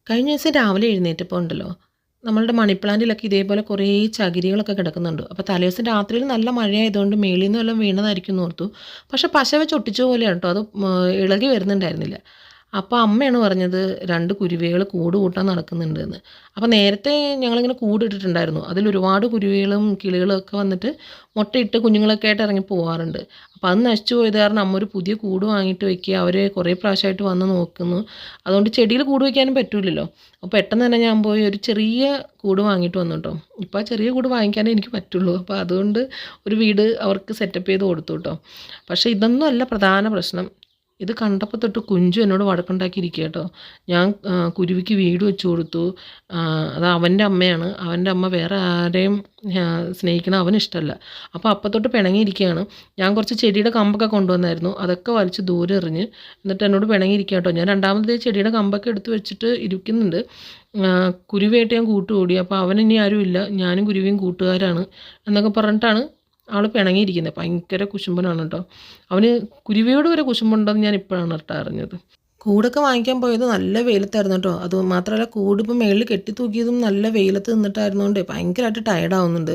കഴിഞ്ഞ ദിവസം രാവിലെ എഴുന്നേറ്റപ്പോൾ ഉണ്ടല്ലോ, നമ്മളുടെ മണി പ്ലാന്റിലൊക്കെ ഇതേപോലെ കുറേ ചകിരികളൊക്കെ കിടക്കുന്നുണ്ട്. അപ്പോൾ തലേദിവസം രാത്രിയിൽ നല്ല മഴയായതുകൊണ്ട് മേളിൽ നിന്ന് വല്ലതും വീണതായിരിക്കും എന്ന് ഓർത്തു. പക്ഷേ പശ വെച്ച് ഒട്ടിച്ച പോലെയാണ് കേട്ടോ, അത് ഇളകി വരുന്നുണ്ടായിരുന്നില്ല. അപ്പോൾ അമ്മയാണ് പറഞ്ഞത് 2 കുരുവികൾ കൂട് കൂട്ടാൻ നടക്കുന്നുണ്ടെന്ന്. അപ്പോൾ നേരത്തെ ഞങ്ങളിങ്ങനെ കൂടിട്ടിട്ടുണ്ടായിരുന്നു. അതിലൊരുപാട് കുരുവികളും കിളികളും ഒക്കെ വന്നിട്ട് മുട്ടയിട്ട് കുഞ്ഞുങ്ങളൊക്കെ ആയിട്ട് ഇറങ്ങി പോകാറുണ്ട്. അപ്പോൾ അത് നശിച്ചു പോയത് കാരണം അമ്മ ഒരു പുതിയ കൂട് വാങ്ങിയിട്ട് വെക്കുക. അവർ കുറേ പ്രാവശ്യമായിട്ട് വന്ന് നോക്കുന്നു. അതുകൊണ്ട് ചെടിയിൽ കൂട് വയ്ക്കാനും പറ്റില്ലല്ലോ. അപ്പോൾ പെട്ടെന്ന് തന്നെ ഞാൻ പോയി ഒരു ചെറിയ കൂട് വാങ്ങിയിട്ട് വന്നു കേട്ടോ. ഇപ്പോൾ ആ ചെറിയ കൂട് വാങ്ങിക്കാനേ എനിക്ക് പറ്റുള്ളൂ. അപ്പോൾ അതുകൊണ്ട് ഒരു വീട് അവർക്ക് സെറ്റപ്പ് ചെയ്ത് കൊടുത്തു കേട്ടോ. പക്ഷേ ഇതൊന്നും അല്ല പ്രധാന പ്രശ്നം. ഇത് കണ്ടപ്പോൾ തൊട്ട് കുഞ്ചു എന്നോട് വഴക്കുണ്ടാക്കിയിരിക്കുക കേട്ടോ. ഞാൻ കുരുവിക്ക് വീട് വെച്ച് കൊടുത്തു. അത് അവൻ്റെ അമ്മയാണ്. അവൻ്റെ അമ്മ വേറെ ആരെയും സ്നേഹിക്കണം അവനിഷ്ടമല്ല. അപ്പോൾ തൊട്ട് പിണങ്ങിയിരിക്കുകയാണ്. ഞാൻ കുറച്ച് ചെടിയുടെ കമ്പൊക്കെ കൊണ്ടുവന്നായിരുന്നു. അതൊക്കെ വലിച്ച് ദൂരെ എറിഞ്ഞ് എന്നിട്ട് എന്നോട് പിണങ്ങിയിരിക്കുക കേട്ടോ. ഞാൻ രണ്ടാമത് ചെടിയുടെ കമ്പൊക്കെ എടുത്ത് വെച്ചിട്ട് ഇരിക്കുന്നുണ്ട്. കുരുവിയായിട്ട് ഞാൻ കൂട്ടുകൂടി. അപ്പോൾ അവനിനി ആരുമില്ല, ഞാനും കുരുവിയും കൂട്ടുകാരാണ് എന്നൊക്കെ പറഞ്ഞിട്ടാണ് ആൾ പിണങ്ങിയിരിക്കുന്നത്. ഭയങ്കര കുശുമ്പനാണ് കേട്ടോ. അവന് കുരുവിയോട് വരെ കുശുമ്പുണ്ടെന്ന് ഞാൻ ഇപ്പോഴാണ് കേട്ടോ അറിഞ്ഞത്. കൂടൊക്കെ വാങ്ങിക്കാൻ പോയത് നല്ല വെയിലത്തായിരുന്നു കേട്ടോ. അത് മാത്രമല്ല കൂടിപ്പോൾ മേളിൽ കെട്ടി തൂക്കിയതും നല്ല വെയിലത്ത് നിന്നിട്ടായിരുന്നുകൊണ്ട് ഭയങ്കരമായിട്ട് ടയർഡാവുന്നുണ്ട്.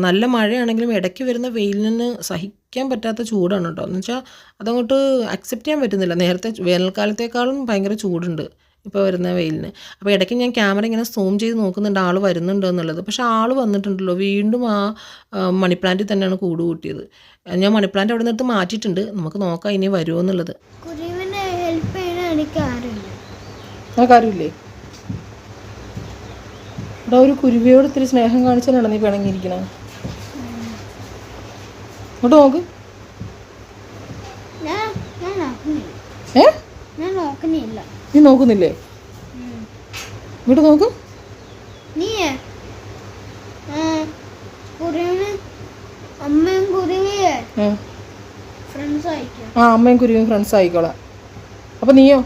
നല്ല മഴയാണെങ്കിലും ഇടയ്ക്ക് വരുന്ന വെയിലിന് സഹിക്കാൻ പറ്റാത്ത ചൂടാണ് കേട്ടോ. എന്ന് വെച്ചാൽ അതങ്ങോട്ട് അക്സെപ്റ്റ് ചെയ്യാൻ പറ്റുന്നില്ല. നേരത്തെ വേനൽക്കാലത്തേക്കാളും ഭയങ്കര ചൂടുണ്ട് ഇപ്പോൾ വരുന്ന വെയിലിന്. അപ്പോൾ ഇടയ്ക്ക് ഞാൻ ക്യാമറ ഇങ്ങനെ സൂം ചെയ്ത് നോക്കുന്നുണ്ട് ആൾ വരുന്നുണ്ടോ എന്നുള്ളത്. പക്ഷേ ആൾ വന്നിട്ടുണ്ടല്ലോ. വീണ്ടും ആ മണി പ്ലാന്റിൽ തന്നെയാണ് കൂട് കൂട്ടിയത്. ഞാൻ മണി പ്ലാന്റ് അവിടെ നിന്നെടുത്ത് മാറ്റിയിട്ടുണ്ട്. നമുക്ക് നോക്കാം ഇനി വരുമോ എന്നുള്ളത്. ആരുമില്ലേ ഇവിടെ? ഒരു കുരുവിയോട് ഇത്തിരി സ്നേഹം കാണിച്ചാലാണ് നീ പിണങ്ങിയിരിക്കണേ. ഇങ്ങോട്ട് നോക്ക്. നീ നോക്കുന്നില്ലേ? ഇങ്ങോട്ട് നോക്ക്. അമ്മയും കുരുവിയും ഫ്രണ്ട്സ് ആയിക്കോളാം. അപ്പോൾ നീയോ?